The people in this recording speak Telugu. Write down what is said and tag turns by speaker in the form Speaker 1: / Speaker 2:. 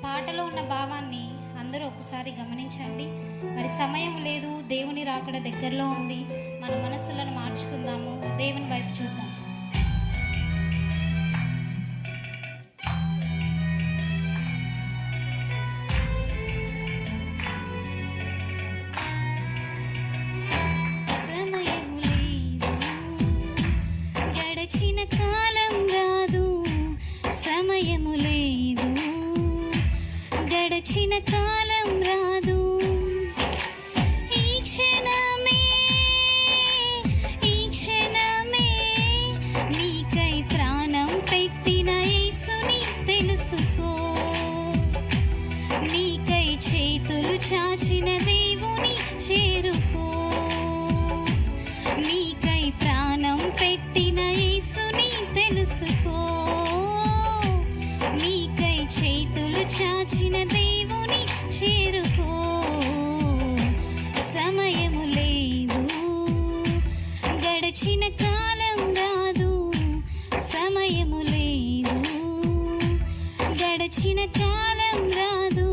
Speaker 1: పాటలో ఉన్న భావాన్ని అందరూ ఒకసారి గమనించండి. మరి సమయం లేదు, దేవుని రాకడ దగ్గరలో ఉంది. మన మనసులను మార్చుకుందాము, దేవుని వైపు చూద్దాం. సమయము లేదు, గడచిన కాలం రాదు. సమయము లేదు, గడచిన కాలం రాదు. ఈ క్షణమే నీకై ప్రాణం పెట్టిన యేసుని తెలుసుకో. నీకై చేతులు చాచిన దేవుని చేరుకో. నీకై ప్రాణం పెట్టిన యేసుని తెలుసుకో. నీకై చేతులు చాచిన దేవుని చేరుకో. సమయము లేదు, గడచిన కాలం రాదు. సమయము లేదు, గడచిన కాలం రాదు.